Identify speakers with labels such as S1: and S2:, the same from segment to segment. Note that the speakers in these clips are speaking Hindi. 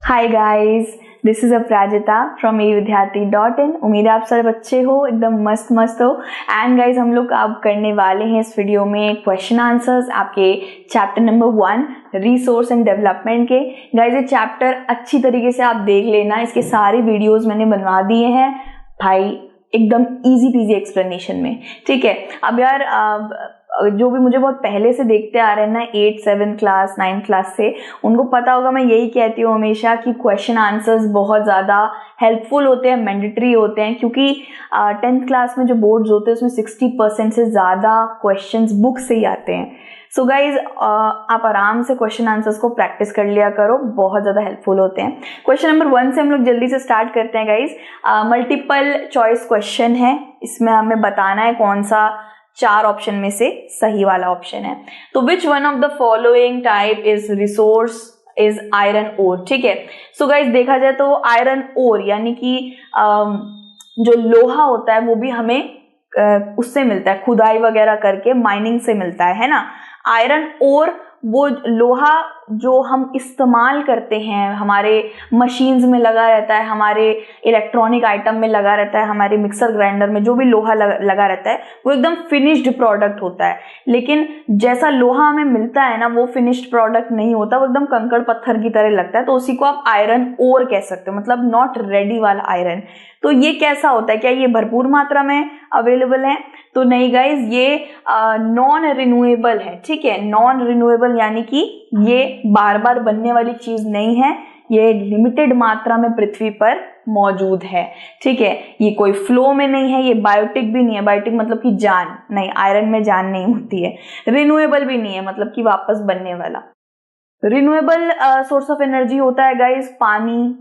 S1: Hi guys, this is Aparajita from evidyarthi.in। उम्मीद है आप सब अच्छे हो, एकदम मस्त हो। एंड गाइस, हम लोग अब करने वाले हैं इस वीडियो में क्वेश्चन आंसर्स आपके chapter number 1 resource and development के। गाइस, ये चैप्टर अच्छी तरीके से आप देख लेना, इसके सारे वीडियोस मैंने बनवा दिए हैं भाई, एकदम इजी पीजी एक्सप्लेनेशन में। ठीक है, अब यार जो भी मुझे बहुत पहले से देखते आ रहे हैं ना, 8, 7 क्लास 9 क्लास से, उनको पता होगा मैं यही कहती हूँ हमेशा कि क्वेश्चन आंसर्स बहुत ज़्यादा हेल्पफुल होते हैं, मैंडेटरी होते हैं, क्योंकि 10th क्लास में जो बोर्ड्स होते हैं उसमें 60% से ज़्यादा क्वेश्चंस बुक से ही आते हैं। सो गाइज, आप आराम से क्वेश्चन आंसर्स को प्रैक्टिस कर लिया करो, बहुत ज़्यादा हेल्पफुल होते हैं। क्वेश्चन नंबर 1 से हम लोग जल्दी से स्टार्ट करते हैं गाइज। मल्टीपल चॉइस क्वेश्चन है, इसमें हमें बताना है कौन सा 4 ऑप्शन में से सही वाला ऑप्शन है। तो which one of the following type is resource is iron ore. ठीक है, सो गाइज देखा जाए तो आयरन ओर यानी कि जो लोहा होता है वो भी हमें उससे मिलता है, खुदाई वगैरह करके माइनिंग से मिलता है ना। आयरन ओर वो लोहा जो हम इस्तेमाल करते हैं, हमारे मशीन्स में लगा रहता है, हमारे इलेक्ट्रॉनिक आइटम में लगा रहता है, हमारे मिक्सर ग्राइंडर में जो भी लोहा लगा रहता है वो एकदम फिनिश्ड प्रोडक्ट होता है। लेकिन जैसा लोहा हमें मिलता है ना, वो फिनिश्ड प्रोडक्ट नहीं होता, वो एकदम कंकड़ पत्थर की तरह लगता है, तो उसी को आप आयरन ओर कह सकते हो, मतलब नॉट रेडी वाला आयरन। तो ये कैसा होता है, क्या ये भरपूर मात्रा में अवेलेबल है? तो नहीं गाइज, ये नॉन रिन्यूएबल है। ठीक है, नॉन रिन्यूएबल यानी कि ये बार बार बनने वाली चीज नहीं है, ये लिमिटेड मात्रा में पृथ्वी पर मौजूद है। ठीक है, ये कोई फ्लो में नहीं है, ये बायोटिक भी नहीं है, बायोटिक मतलब कि जान नहीं, आयरन में जान नहीं होती है। रिन्यूएबल भी नहीं है, मतलब कि वापस बनने वाला। रिन्यूएबल सोर्स ऑफ एनर्जी होता है गाइज पानी,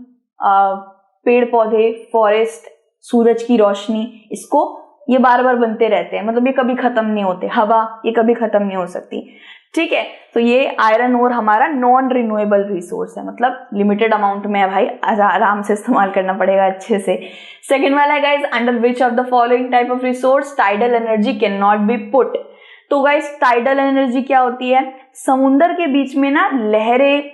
S1: पेड़ पौधे, फॉरेस्ट, सूरज की रोशनी, इसको ये बार बार बनते रहते हैं, मतलब ये कभी खत्म नहीं होते। हवा ये कभी खत्म नहीं हो सकती। ठीक है, तो ये आयरन ओर हमारा नॉन रिन्यूएबल रिसोर्स है, मतलब लिमिटेड अमाउंट में है भाई, आराम से इस्तेमाल करना पड़ेगा अच्छे से। सेकंड वाला है guys, under which of the following type of resource tidal energy can not be put. तो गाइज, टाइडल एनर्जी क्या होती है? समुद्र के बीच में ना लहरें,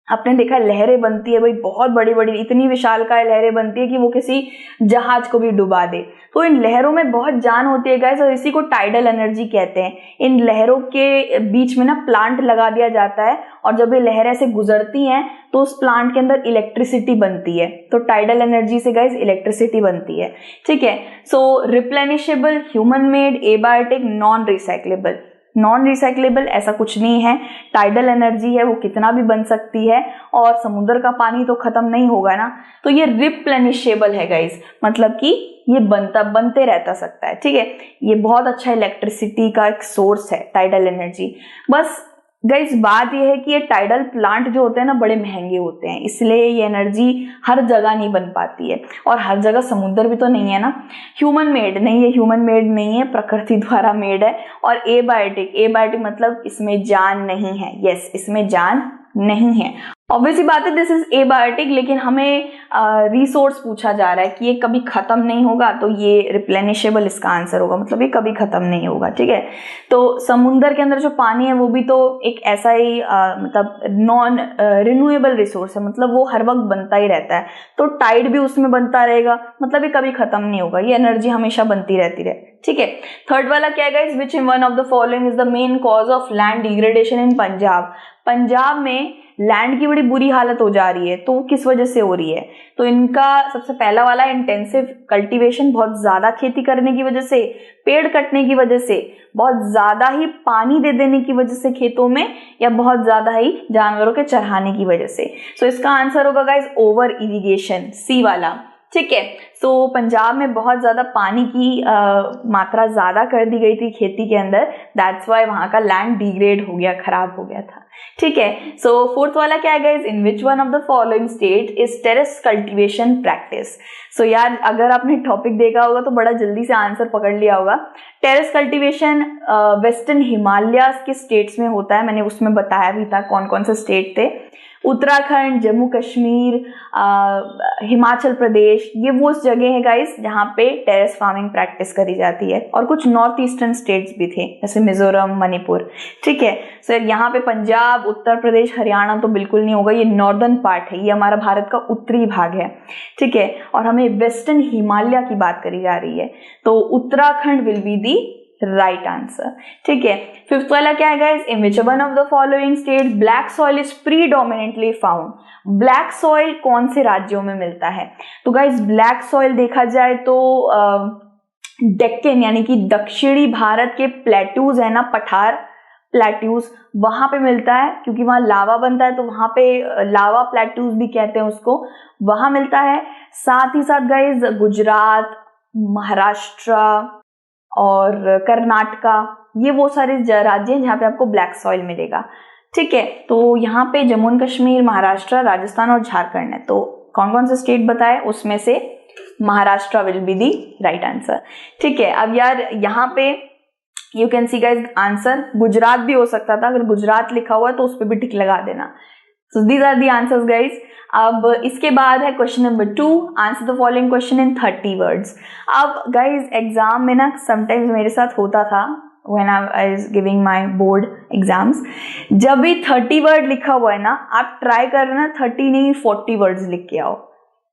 S1: आपने देखा लहरें बनती है भाई, बहुत बड़ी बड़ी, इतनी विशालकाय लहरें बनती है कि वो किसी जहाज को भी डुबा दे। तो इन लहरों में बहुत जान होती है गाइस, और इसी को टाइडल एनर्जी कहते हैं। इन लहरों के बीच में ना प्लांट लगा दिया जाता है, और जब ये लहरें ऐसे गुजरती हैं तो उस प्लांट के अंदर इलेक्ट्रिसिटी बनती है। तो टाइडल एनर्जी से गाइस इलेक्ट्रिसिटी बनती है। ठीक है, so replenishable, human made, abiotic, non recyclable. Non recyclable ऐसा कुछ नहीं है, टाइडल एनर्जी है वो कितना भी बन सकती है, और समुद्र का पानी तो खत्म नहीं होगा ना। तो ये रिप्लेनिशेबल है गाइस, मतलब कि ये बनते रहता सकता है। ठीक है, ये बहुत अच्छा इलेक्ट्रिसिटी का एक सोर्स है टाइडल एनर्जी। बस गाइस बात यह है कि ये टाइडल प्लांट जो होते हैं ना बड़े महंगे होते हैं, इसलिए ये एनर्जी हर जगह नहीं बन पाती है, और हर जगह समुद्र भी तो नहीं है ना। ह्यूमन मेड नहीं है, ह्यूमन मेड नहीं है, प्रकृति द्वारा मेड है। और एबायोटिक, एबायोटिक मतलब इसमें जान नहीं है। यस, इसमें जान नहीं है। ऑब्वियसली बात है, दिस इज एबायोटिक, लेकिन हमें रिसोर्स पूछा जा रहा है कि ये कभी खत्म नहीं होगा, तो ये रिप्लेनिशेबल इसका आंसर होगा, मतलब ये कभी खत्म नहीं होगा। ठीक है, तो समुद्र के अंदर जो पानी है वो भी तो एक ऐसा ही मतलब नॉन रिन्यूएबल रिसोर्स है, मतलब वो हर वक्त बनता ही रहता है। तो टाइड भी उसमें बनता रहेगा, मतलब ये कभी खत्म नहीं होगा, ये एनर्जी हमेशा बनती रहती है। ठीक है, थर्ड वाला क्या है guys, which in one of the following is the main cause of land degradation इन पंजाब। पंजाब में लैंड की बड़ी बुरी हालत हो जा रही है, तो किस वजह से हो रही है? तो इनका सबसे पहला वाला इंटेंसिव कल्टीवेशन, बहुत ज्यादा खेती करने की वजह से, पेड़ कटने की वजह से, बहुत ज्यादा ही पानी दे देने की वजह से खेतों में, या बहुत ज्यादा ही जानवरों के चराने की वजह से। सो इसका आंसर होगा गाइस ओवर इरिगेशन, सी वाला। ठीक है, तो पंजाब में बहुत ज्यादा पानी की मात्रा ज्यादा कर दी गई थी खेती के अंदर, दैट्स वाई वहां का लैंड डिग्रेड हो गया, खराब हो गया था। ठीक है, सो फोर्थ वाला क्या है guys, in which one of the following state is terrace cultivation practice. So यार, अगर आपने टॉपिक देखा होगा तो बड़ा जल्दी से आंसर पकड़ लिया होगा। टेरेस कल्टीवेशन वेस्टर्न हिमालय के स्टेट्स में होता है, मैंने उसमें बताया भी था कौन कौन से स्टेट थे। उत्तराखंड, जम्मू कश्मीर, हिमाचल प्रदेश, ये वो जगह है गाइस जहाँ पे टेरेस फार्मिंग प्रैक्टिस करी जाती है। और कुछ नॉर्थ ईस्टर्न स्टेट्स भी थे जैसे मिजोरम, मणिपुर। ठीक है, सर यहाँ पे पंजाब, उत्तर प्रदेश, हरियाणा तो बिल्कुल नहीं होगा, ये नॉर्दर्न पार्ट है, ये हमारा भारत का उत्तरी भाग है। ठीक है, और हमें वेस्टर्न हिमालय की बात करी जा रही है, तो Uttarakhand will be the right answer. ठीक है, फिफ्थ वाला क्या है guys, in which one of the following states black soil is predominantly found. Black soil कौन से राज्यों में मिलता है? तो गाइस ब्लैक सॉइल देखा जाए तो डेक्कन यानी कि दक्षिणी भारत के प्लेट्यूज है ना, पठार प्लेट्यूज, वहां पे मिलता है, क्योंकि वहां लावा बनता है तो वहां पे लावा प्लेट्यूज भी कहते हैं उसको, वहां मिलता है। साथ ही साथ गाइस गुजरात, महाराष्ट्र और कर्नाटका, ये वो सारे राज्य हैं जहाँ पे आपको ब्लैक सॉइल मिलेगा। ठीक है, तो यहाँ पे जम्मू एंड कश्मीर, महाराष्ट्र, राजस्थान और झारखंड है। तो कौन कौन से स्टेट बताए, उसमें से Maharashtra will be the right answer. ठीक है, अब यार यहाँ पे you can see guys answer Gujarat भी हो सकता था, अगर गुजरात लिखा हुआ है तो उस पर भी टिक लगा देना। So these are the answers guys। अब इसके बाद है question number 2, answer the following question in 30 words. अब गाइज एग्जाम में ना समटाइम्स मेरे साथ होता था when I was giving my board exams, जब भी 30 वर्ड लिखा हुआ है ना, आप ट्राई करना 30 नहीं 40 वर्ड्स लिख के आओ।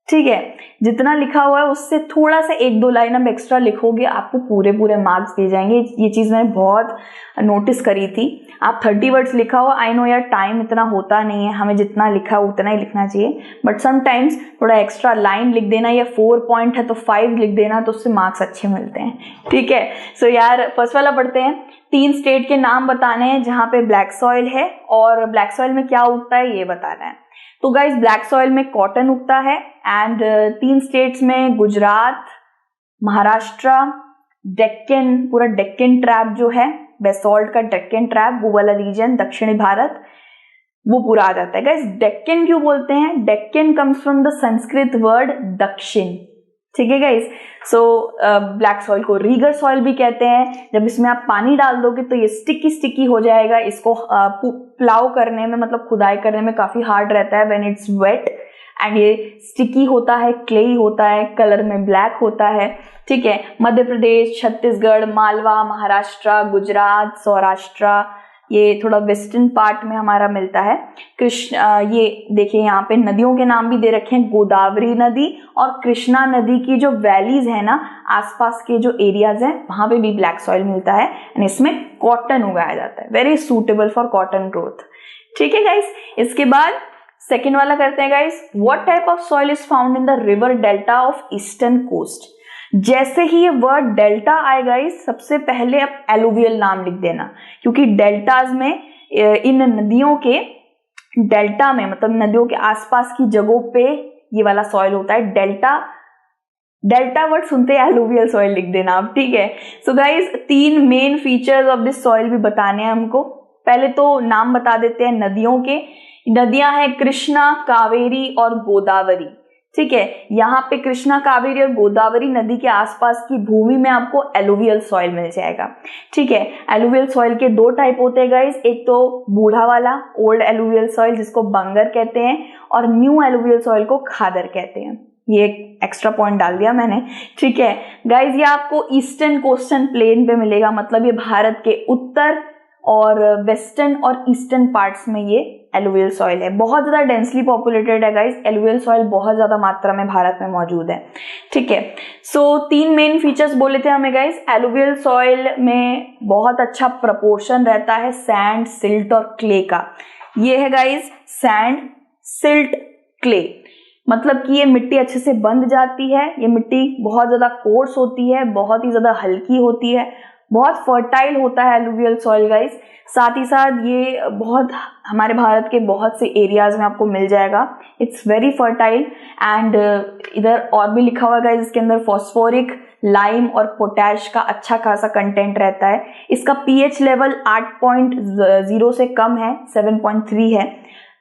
S1: ठीक है, जितना लिखा हुआ है उससे थोड़ा सा 1-2 लाइन अब एक्स्ट्रा लिखोगे, आपको पूरे मार्क्स दिए जाएंगे। ये चीज़ मैंने बहुत नोटिस करी थी। आप 30 वर्ड्स लिखा हो, आई नो यार टाइम इतना होता नहीं है, हमें जितना लिखा है उतना ही लिखना चाहिए, बट समटाइम्स थोड़ा एक्स्ट्रा लाइन लिख देना, या 4 पॉइंट है तो 5 लिख देना, तो उससे मार्क्स अच्छे मिलते हैं। ठीक है, सो यार फर्स्ट वाला पढ़ते हैं। 3 स्टेट के नाम बताने हैं जहाँ पे ब्लैक सॉइल है, और ब्लैक सॉइल में क्या उगता है ये बताना है। तो गाइज ब्लैक सॉइल में कॉटन उगता है, एंड 3 स्टेट्स में गुजरात, महाराष्ट्र, डेक्कन, पूरा डेक्कन ट्रैप जो है, बेसॉल्ट का डेक्कन ट्रैप, वो वाला रीजन दक्षिणी भारत, वो पूरा आ जाता है। गाइज डेक्कन क्यों बोलते हैं? Deccan comes from the Sanskrit word दक्षिण। ठीक है गाइज, सो ब्लैक सॉइल को रीगर सॉइल भी कहते हैं। जब इसमें आप पानी डाल दोगे तो ये स्टिकी हो जाएगा, इसको प्लाव करने में, मतलब खुदाई करने में काफी हार्ड रहता है व्हेन इट्स वेट, एंड ये स्टिकी होता है, क्लेई होता है, कलर में ब्लैक होता है। ठीक है, मध्य प्रदेश, छत्तीसगढ़, मालवा, महाराष्ट्र, गुजरात, सौराष्ट्र, ये थोड़ा वेस्टर्न पार्ट में हमारा मिलता है। ये देखिए यहाँ पे नदियों के नाम भी दे रखे हैं, गोदावरी नदी और कृष्णा नदी की जो वैलीज है ना, आसपास के जो एरियाज हैं, वहां पे भी ब्लैक सॉइल मिलता है, एंड इसमें कॉटन उगाया जाता है, very suitable for cotton growth. ठीक है गाइस, इसके बाद सेकेंड वाला करते हैं guys. What type of soil is found in the river delta of eastern coast. जैसे ही ये वर्ड डेल्टा आएगा इस, सबसे पहले आप एलुवियल नाम लिख देना, क्योंकि डेल्टाज में, इन नदियों के डेल्टा में, मतलब नदियों के आसपास की जगहों पे ये वाला सॉइल होता है। डेल्टा वर्ड सुनते हैं एलुवियल सॉइल लिख देना आप। ठीक है, so guys 3 main features of this soil भी बताने हैं हमको। पहले तो नाम बता देते हैं नदियों के। नदियां हैं कृष्णा, कावेरी और गोदावरी। ठीक है, यहाँ पे कृष्णा, कावेरी और गोदावरी नदी के आसपास की भूमि में आपको एलुवियल सॉइल मिल जाएगा। ठीक है, एलुवियल सॉइल के 2 टाइप होते हैं गाइस, एक तो बूढ़ा वाला ओल्ड एलुवियल सॉइल जिसको बंगर कहते हैं, और न्यू एलुवियल सॉइल को खादर कहते हैं। ये एक एक्स्ट्रा पॉइंट डाल दिया मैंने। ठीक है गाइस, ये आपको ईस्टर्न कोस्टल प्लेन पे मिलेगा, मतलब ये भारत के उत्तर और वेस्टर्न और ईस्टर्न पार्ट्स में ये एलुवियल सॉइल है। बहुत ज्यादा डेंसली पॉपुलेटेड है गाइस, एलुवियल सॉइल बहुत ज्यादा मात्रा में भारत में मौजूद है। ठीक है, सो 3 मेन फीचर्स बोले थे हमें गाइस। एलुवियल सॉइल में बहुत अच्छा प्रपोर्शन रहता है सैंड, सिल्ट और क्ले का। ये है गाइस सैंड, सिल्ट, क्ले, मतलब कि ये मिट्टी अच्छे से बंध जाती है, ये मिट्टी बहुत ज्यादा कोर्स होती है, बहुत ही ज्यादा हल्की होती है, बहुत फर्टाइल होता है एलुवियल सॉइल गाइस। साथ ही साथ ये बहुत हमारे भारत के बहुत से एरियाज में आपको मिल जाएगा। इट्स वेरी फर्टाइल, एंड इधर और भी लिखा हुआ है गाइस, इसके अंदर फॉस्फोरिक, लाइम और पोटैश का अच्छा खासा कंटेंट रहता है। इसका पीएच लेवल 8.0 से कम है, 7.3 है,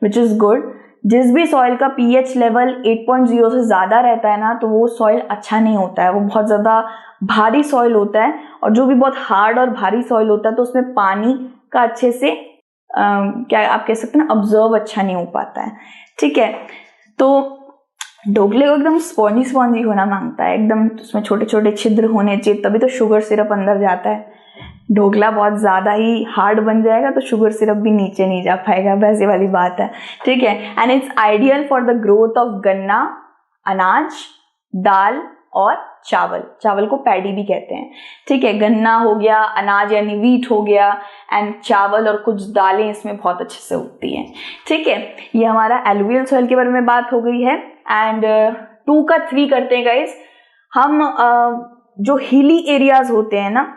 S1: विच इज गुड। जिस भी सॉइल का पीएच लेवल 8.0 से ज्यादा रहता है ना, तो वो सॉइल अच्छा नहीं होता है, वो बहुत ज्यादा भारी सॉइल होता है। और जो भी बहुत हार्ड और भारी सॉइल होता है तो उसमें पानी का अच्छे से क्या आप कह सकते हैं ना, ऑब्जर्व अच्छा नहीं हो पाता है। ठीक है, तो ढोकले को एकदम स्पॉन्जी स्पॉन्जी होना मांगता है, एकदम उसमें छोटे छोटे छिद्र होने चाहिए, तभी तो शुगर सिरप अंदर जाता है। ढोकला बहुत ज़्यादा ही हार्ड बन जाएगा तो शुगर सिरप भी नीचे नहीं जा पाएगा, वैसे वाली बात है। ठीक है, and it's ideal for the growth of गन्ना, अनाज, दाल और चावल। चावल को पैडी भी कहते हैं। ठीक है, गन्ना हो गया, अनाज यानी वीट हो गया, एंड चावल और कुछ दालें इसमें बहुत अच्छे से उगती हैं। ठीक है, ये हमारा एलुवियल सॉइल के बारे में बात हो गई है। एंड 2 का 3 करते हैं गाइस। हम जो हिली एरियाज होते हैं ना,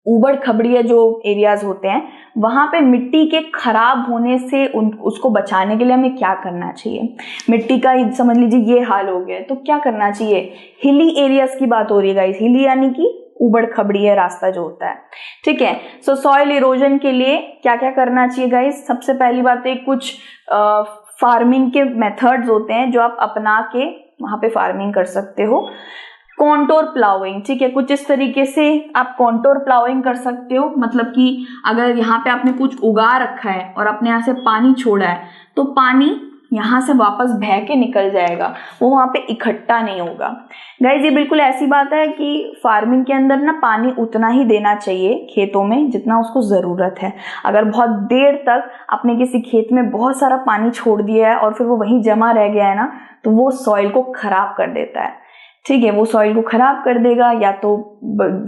S1: ऊबड़ खबड़िया जो एरियाज होते हैं, वहां पे मिट्टी के खराब होने से उसको बचाने के लिए हमें क्या करना चाहिए। मिट्टी का समझ लीजिए ये हाल हो गया, तो क्या करना चाहिए। हिली एरियाज की बात हो रही है गाइस, हिली यानी कि ऊबड़ खबड़िया रास्ता जो होता है। ठीक है, सो सॉइल इरोजन के लिए क्या क्या करना चाहिए गाइस। सबसे पहली बात है, कुछ फार्मिंग के मेथड्स होते हैं जो आप अपना के वहां पे फार्मिंग कर सकते हो। कॉन्टोर प्लाउइंग, ठीक है, कुछ इस तरीके से आप कॉन्टोर प्लाउइंग कर सकते हो। मतलब कि अगर यहाँ पे आपने कुछ उगा रखा है और अपने यहाँ से पानी छोड़ा है, तो पानी यहाँ से वापस बह के निकल जाएगा, वो वहाँ पे इकट्ठा नहीं होगा। गाइज ये बिल्कुल ऐसी बात है कि फार्मिंग के अंदर ना पानी उतना ही देना चाहिए खेतों में जितना उसको ज़रूरत है। अगर बहुत देर तक आपने किसी खेत में बहुत सारा पानी छोड़ दिया है और फिर वो वहीं जमा रह गया है ना, तो वो सॉइल को खराब कर देता है। ठीक है, वो सॉइल को खराब कर देगा या तो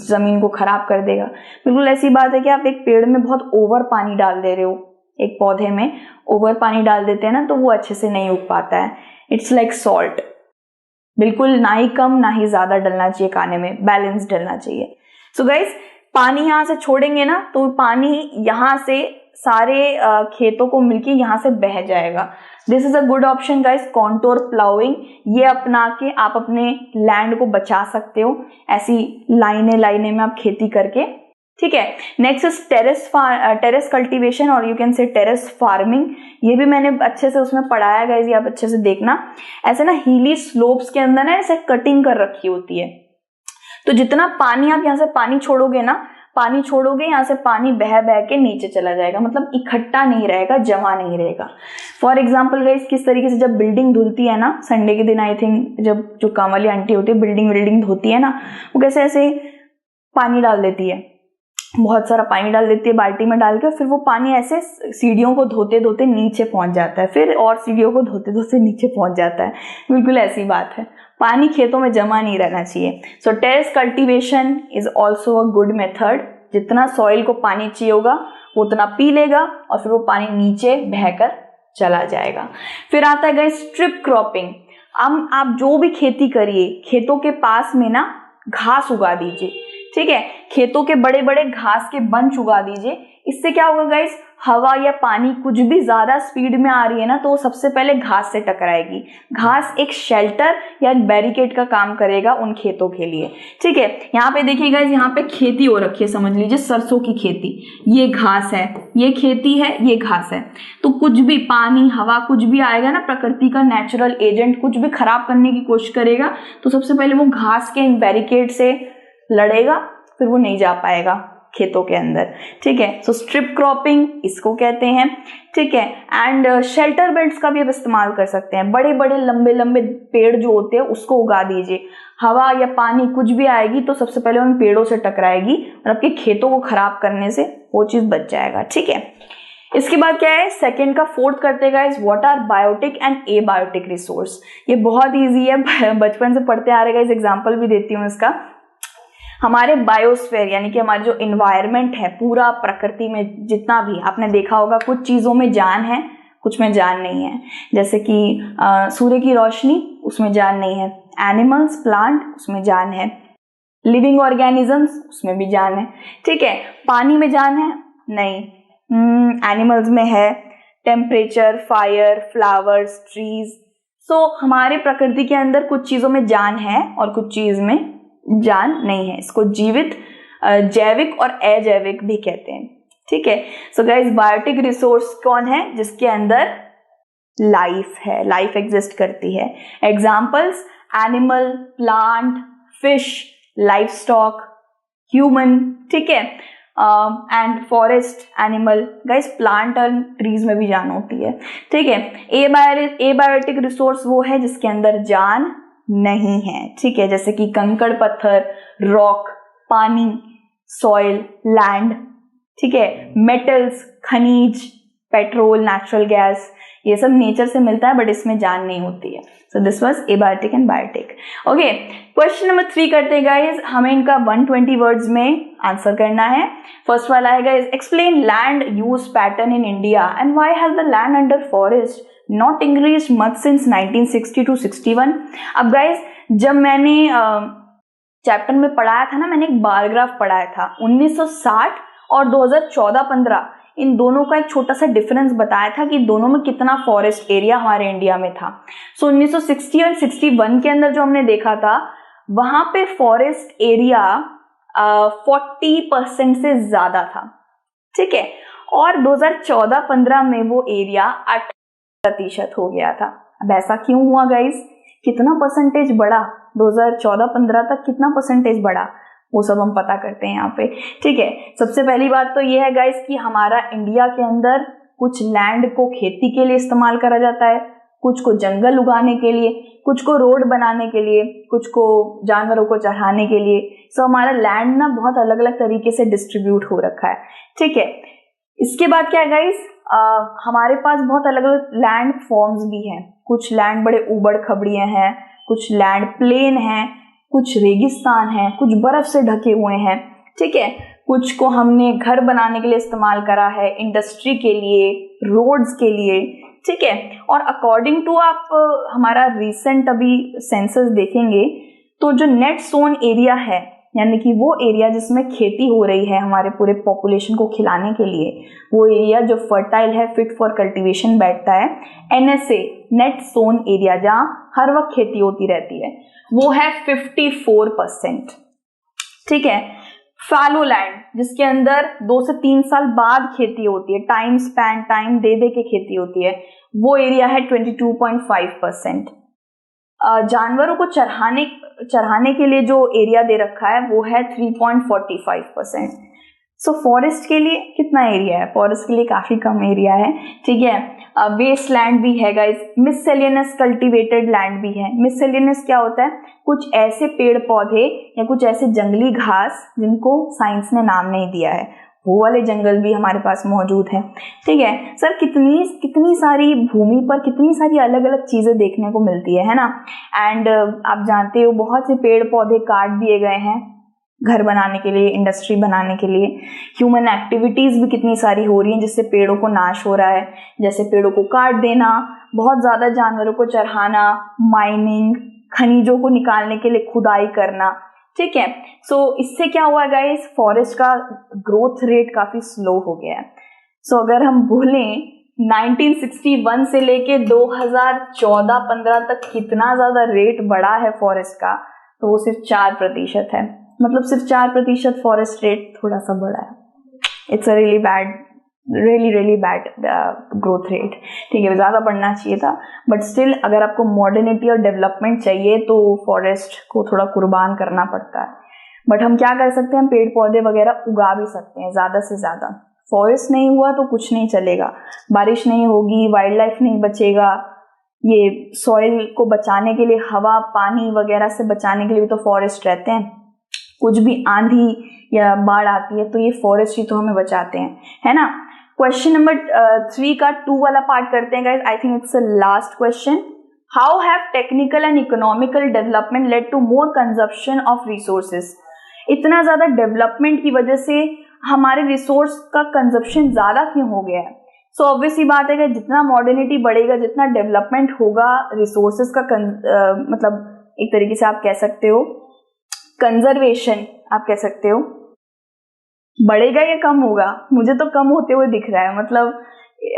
S1: ज़मीन को खराब कर देगा। बिल्कुल ऐसी बात है कि आप एक पेड़ में बहुत ओवर पानी डाल दे रहे हो, एक पौधे में ओवर पानी डाल देते हैं ना, तो वो अच्छे से नहीं उग पाता है। इट्स लाइक सॉल्ट, बिल्कुल ना ही कम ना ही ज़्यादा डलना चाहिए खाने में, बैलेंस डलना चाहिए। सो गाइज पानी यहाँ से छोड़ेंगे ना, तो पानी यहाँ से सारे खेतों को मिलके यहाँ से बह जाएगा। This is a good option guys, contour ploughing. ये अपना के आप अपने लैंड को बचा सकते हो, ऐसी लाइनें लाइनें में आप खेती करके। ठीक है, नेक्स्ट इज टेरेस कल्टीवेशन और you can say terrace farming. ये भी मैंने अच्छे से उसमें पढ़ाया गाइस, ये आप अच्छे से देखना। ऐसे ना हीली स्लोप्स के अंदर ना ऐसे कटिंग कर रखी होती है, तो जितना पानी आप यहाँ से पानी छोड़ोगे ना, यहाँ से पानी बह बह के नीचे चला जाएगा, मतलब इकट्ठा नहीं रहेगा, जमा नहीं रहेगा। फॉर एग्जाम्पल गाइस, किस तरीके से जब बिल्डिंग धुलती है ना, संडे के दिन आई थिंक जब जो काम वाली आंटी होती है बिल्डिंग धोती है ना, वो कैसे ऐसे पानी डाल देती है, बहुत सारा पानी डाल देती है बाल्टी में डाल के, फिर वो पानी ऐसे सीढ़ियों को धोते धोते नीचे पहुंच जाता है, फिर और सीढ़ियों को धोते धोते नीचे पहुंच जाता है। बिल्कुल ऐसी बात है, पानी खेतों में जमा नहीं रहना चाहिए। So terrace cultivation is also a good method. जितना सॉइल को पानी चाहिए होगा वो उतना पी लेगा और फिर वो पानी नीचे बहकर चला जाएगा। फिर आता है गाइस स्ट्रिप क्रॉपिंग। अब आप जो भी खेती करिए, खेतों के पास में ना घास उगा दीजिए। ठीक है, खेतों के बड़े बड़े घास के बंच उगा दीजिए। इससे क्या होगा गाइस, हवा या पानी कुछ भी ज्यादा स्पीड में आ रही है ना, तो वो सबसे पहले घास से टकराएगी। घास एक शेल्टर या एक बैरिकेड का काम करेगा उन खेतों के लिए। ठीक है, यहाँ पे देखिए गाइस, यहाँ पे खेती हो रखी है, समझ लीजिए सरसों की खेती। ये घास है, ये खेती है, ये घास है। तो कुछ भी पानी हवा कुछ भी आएगा ना, प्रकृति का नेचुरल एजेंट कुछ भी खराब करने की कोशिश करेगा, तो सबसे पहले वो घास के बैरिकेड से लड़ेगा, फिर वो नहीं जा पाएगा खेतों के अंदर। ठीक है, सो स्ट्रिप क्रॉपिंग इसको कहते हैं। ठीक है, एंड शेल्टर बेल्ट्स का भी आप इस्तेमाल कर सकते हैं। बड़े बड़े लंबे लंबे पेड़ जो होते हैं उसको उगा दीजिए। हवा या पानी कुछ भी आएगी तो सबसे पहले उन पेड़ों से टकराएगी और आपके खेतों को खराब करने से वो चीज बच जाएगा। ठीक है, इसके बाद क्या है, सेकंड का फोर्थ करते guys, what are biotic and abiotic resource. ये बहुत ईजी है, बचपन से पढ़ते आ रहे गाइस, एग्जाम्पल भी देती हूँ इसका। हमारे बायोस्फीयर यानी कि हमारे जो इन्वायरमेंट है, पूरा प्रकृति में जितना भी आपने देखा होगा, कुछ चीजों में जान है, कुछ में जान नहीं है। जैसे कि सूर्य की रोशनी, उसमें जान नहीं है। एनिमल्स, प्लांट, उसमें जान है। लिविंग ऑर्गेनिजम्स, उसमें भी जान है। ठीक है, पानी में जान है नहीं, एनिमल्स में है। Temperature, fire, flowers, trees. So हमारे प्रकृति के अंदर कुछ चीजों में जान है और कुछ चीज में जान नहीं है। इसको जीवित, जैविक और अजैविक भी कहते हैं। ठीक है, सो गाइस बायोटिक रिसोर्स कौन है, जिसके अंदर लाइफ है, लाइफ एग्जिस्ट करती है। Examples, animal, plant, fish, life stock, human. ठीक है, and forest animal, guys plant और ट्रीज में भी जान होती है, ठीक है। एबायोटिक रिसोर्स वो है जिसके अंदर जान नहीं है, ठीक है, जैसे कि कंकड़ पत्थर, रॉक, पानी, सॉइल, लैंड, ठीक है, मेटल्स, खनिज, पेट्रोल, नेचुरल गैस, ये सब नेचर से मिलता है बट इसमें जान नहीं होती है। So this was abiotic and biotic. Okay, question number 3 करते हैं गाइस, हमें इनका 120 वर्ड्स में आंसर करना है। फर्स्ट वाला है guys, explain land use pattern in India and why has the land under forest not increased much since 1960 to 61। अब गाइस जब मैंने चैप्टर में पढ़ाया था ना, मैंने एक बार ग्राफ पढ़ाया था 1960 और 2014-15 इन दोनों का एक छोटा सा डिफरेंस बताया था कि दोनों में कितना फॉरेस्ट एरिया हमारे इंडिया में था। सो 1960 और 61 के अंदर जो हमने देखा था वहां पे फॉरेस्ट एरिया 40% से ज्यादा था, ठीक है, और 2014-15 में वो एरिया 8% हो गया था। अब ऐसा क्यों हुआ गाइस, कितना परसेंटेज बढ़ा 2014-15 तक, कितना परसेंटेज बढ़ा, वो सब हम पता करते हैं यहाँ पे, ठीक है। सबसे पहली बात तो ये है गाइस कि हमारा इंडिया के अंदर कुछ लैंड को खेती के लिए इस्तेमाल करा जाता है, कुछ को जंगल उगाने के लिए, कुछ को रोड बनाने के लिए, कुछ को जानवरों को चढ़ाने के लिए। सो हमारा लैंड ना बहुत अलग अलग तरीके से डिस्ट्रीब्यूट हो रखा है, ठीक है। इसके बाद क्या है गाइस, हमारे पास बहुत अलग अलग लैंड फॉर्म्स भी हैं। कुछ लैंड बड़े उबड़ खबड़ियां हैं, कुछ लैंड प्लेन हैं, कुछ रेगिस्तान है, कुछ बर्फ से ढके हुए हैं, ठीक है। कुछ को हमने घर बनाने के लिए इस्तेमाल करा है, इंडस्ट्री के लिए, रोड्स के लिए, ठीक है। और अकॉर्डिंग टू आप हमारा रिसेंट अभी सेंसस देखेंगे तो जो नेट सोन एरिया है, यानी कि वो एरिया जिसमें खेती हो रही है हमारे पूरे पॉपुलेशन को खिलाने के लिए, वो एरिया जो फर्टाइल है, फिट फॉर कल्टीवेशन बैठता है, NSA नेट सोन एरिया जहां हर वक्त खेती होती रहती है, वो है 54%, ठीक है। फैलो लैंड जिसके अंदर 2 से 3 साल बाद खेती होती है, टाइम स्पैन, टाइम दे दे के खेती होती है, वो एरिया है 22.5%। जानवरों को चढ़ाने के लिए जो एरिया दे रखा है वो है 3.45%। सो फॉरेस्ट के लिए कितना एरिया है, फॉरेस्ट के लिए काफी कम एरिया है, ठीक है। वेस्ट लैंड भी है गाइस, मिससेलियनस कल्टीवेटेड लैंड भी है। मिससेलियनस क्या होता है, कुछ ऐसे पेड़ पौधे या कुछ ऐसे जंगली घास जिनको साइंस ने नाम नहीं दिया है, वो वाले जंगल भी हमारे पास मौजूद है, ठीक है। सर कितनी सारी भूमि पर कितनी सारी अलग अलग चीजें देखने को मिलती है ना। एंड आप जानते हो बहुत से पेड़ पौधे काट दिए गए हैं घर बनाने के लिए, इंडस्ट्री बनाने के लिए। ह्यूमन एक्टिविटीज भी कितनी सारी हो रही हैं जिससे पेड़ों को नाश हो रहा है, जैसे पेड़ों को काट देना, बहुत ज्यादा जानवरों को चढ़ाना, माइनिंग, खनिजों को निकालने के लिए खुदाई करना, ठीक है। सो इससे क्या हुआ गाइस, फॉरेस्ट का ग्रोथ रेट काफी स्लो हो गया है। सो अगर हम बोलें 1961 से लेके 2014-15 तक कितना ज्यादा रेट बढ़ा है फॉरेस्ट का, तो वो सिर्फ 4% है। मतलब सिर्फ 4% फॉरेस्ट रेट थोड़ा सा बढ़ा है। It's a really bad growth rate, ठीक है। ज्यादा बढ़ना चाहिए था, बट स्टिल अगर आपको मॉडर्निटी और डेवलपमेंट चाहिए तो फॉरेस्ट को थोड़ा कुर्बान करना पड़ता है। बट हम क्या कर सकते हैं, पेड़ पौधे वगैरह उगा भी सकते हैं ज्यादा से ज्यादा। फॉरेस्ट नहीं हुआ तो कुछ नहीं चलेगा, बारिश नहीं होगी, वाइल्ड लाइफ नहीं बचेगा। ये सॉइल को बचाने के लिए, हवा पानी वगैरह से बचाने के लिए भी तो फॉरेस्ट रहते हैं। कुछ भी आंधी या बाढ़ आती है तो ये फॉरेस्ट ही तो हमें बचाते हैं, है ना। क्वेश्चन नंबर 3 का 2 वाला पार्ट करते हैं guys. I think it's the last question. How have technical and economical development led to more consumption of resources. इतना ज्यादा डेवलपमेंट की वजह से हमारे रिसोर्स का कंजप्शन ज्यादा क्यों हो गया है। सो ऑब्वियस ही बात है कि जितना मॉडर्निटी बढ़ेगा, जितना डेवलपमेंट होगा, रिसोर्सेज का मतलब एक तरीके से आप कह सकते हो कंजर्वेशन, आप कह सकते हो बढ़ेगा या कम होगा। मुझे तो कम होते हुए दिख रहा है। मतलब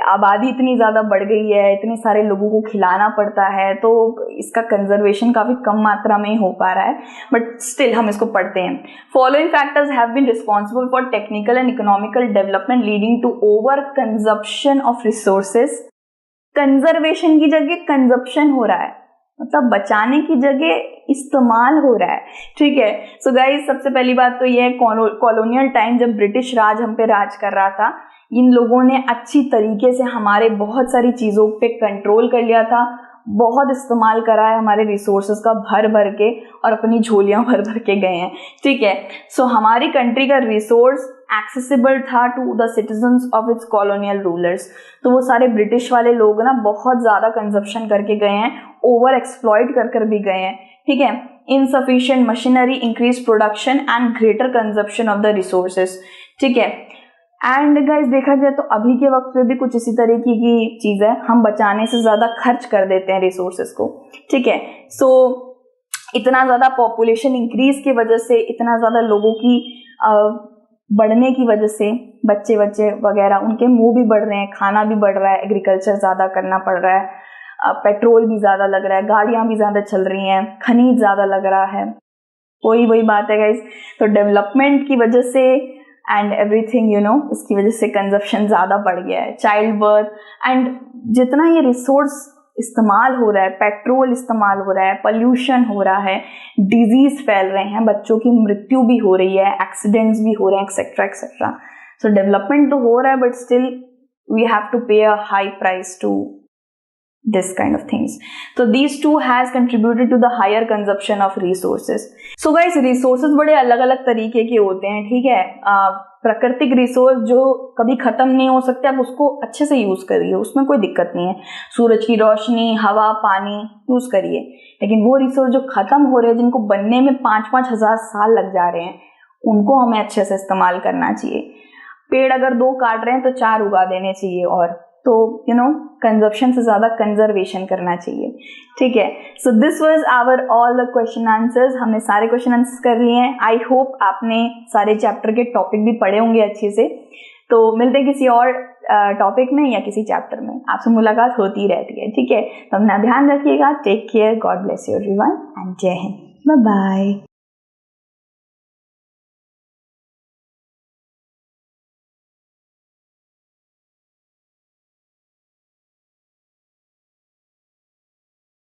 S1: आबादी इतनी ज्यादा बढ़ गई है, इतने सारे लोगों को खिलाना पड़ता है, तो इसका कंजर्वेशन काफी कम मात्रा में ही हो पा रहा है। बट स्टिल हम इसको पढ़ते हैं। Following factors have been responsible for technical and economical development leading to over consumption of resources. Conservation की जगह कंजप्शन हो रहा है, मतलब बचाने की जगह इस्तेमाल हो रहा है, ठीक है। सो गाइस, सबसे पहली बात तो ये है, कॉलोनियल टाइम जब ब्रिटिश राज हम पे राज कर रहा था, इन लोगों ने अच्छी तरीके से हमारे बहुत सारी चीज़ों पे कंट्रोल कर लिया था, बहुत इस्तेमाल करा है हमारे रिसोर्सेज का भर भर के, और अपनी झोलियां भर भर के गए हैं, ठीक है। सो हमारी कंट्री का रिसोर्स एक्सेसिबल था to the citizens of its colonial rulers. तो वो सारे ब्रिटिश वाले लोग ना बहुत ज़्यादा कंजप्शन करके गए हैं, ओवर एक्सप्लॉइट कर कर भी गए हैं, ठीक है। Insufficient machinery, increase production and greater consumption of the resources, ठीक है। एंड गाइस, देखा जाए तो अभी के वक्त पे भी कुछ इसी तरीके की चीज़ है, हम बचाने से ज़्यादा खर्च कर देते हैं रिसोर्सेज को, ठीक है। सो इतना ज़्यादा पॉपुलेशन इंक्रीज की वजह से, इतना ज़्यादा लोगों की बढ़ने की वजह से, बच्चे वगैरह उनके मुंह भी बढ़ रहे हैं, खाना भी बढ़ रहा है, एग्रीकल्चर ज़्यादा करना पड़ रहा है, पेट्रोल भी ज़्यादा लग रहा है, गाड़ियाँ भी ज़्यादा चल रही हैं, खनिज ज़्यादा लग रहा है। वही बात है गाइस। तो डेवलपमेंट की वजह से एंड एवरीथिंग, यू नो, इसकी वजह से कंजप्शन ज़्यादा बढ़ गया है, चाइल्ड बर्थ, एंड जितना ये रिसोर्स इस्तेमाल हो रहा है, पेट्रोल इस्तेमाल हो रहा है, पोल्यूशन हो रहा है, डिजीज फैल रहे हैं, बच्चों की मृत्यु भी हो रही है, एक्सीडेंट्स भी हो रहे हैं, एक्सेट्रा एक्सेट्रा। सो डेवलपमेंट तो हो रहा है, but still we have to pay a high price to this kind of things. So these two has contributed to the higher consumption of resources. So guys, resources बड़े अलग अलग तरीके के होते हैं, ठीक है। प्राकृतिक रिसोर्स जो कभी खत्म नहीं हो सकते, आप उसको अच्छे से यूज करिए, उसमें कोई दिक्कत नहीं है। सूरज की रोशनी, हवा, पानी यूज करिए। लेकिन वो रिसोर्स जो खत्म हो रहे हैं, जिनको बनने में 5-5 हजार साल लग जा रहे हैं, उनको हमें अच्छे से इस्तेमाल करना चाहिए। पेड़ अगर 2 काट रहे हैं तो 4 उगा देने चाहिए, और तो यू नो, कंजप्शन से ज़्यादा कंजर्वेशन करना चाहिए, ठीक है। So this was our all the question answers. हमने सारे क्वेश्चन आंसर्स कर लिए हैं। आई होप आपने सारे चैप्टर के टॉपिक भी पढ़े होंगे अच्छे से। तो मिलते हैं किसी और टॉपिक में या किसी चैप्टर में, आपसे मुलाकात होती रहती है, ठीक है। तो अपना ध्यान रखिएगा। Take care, God bless you everyone, and जय हिंद, बाय बाय।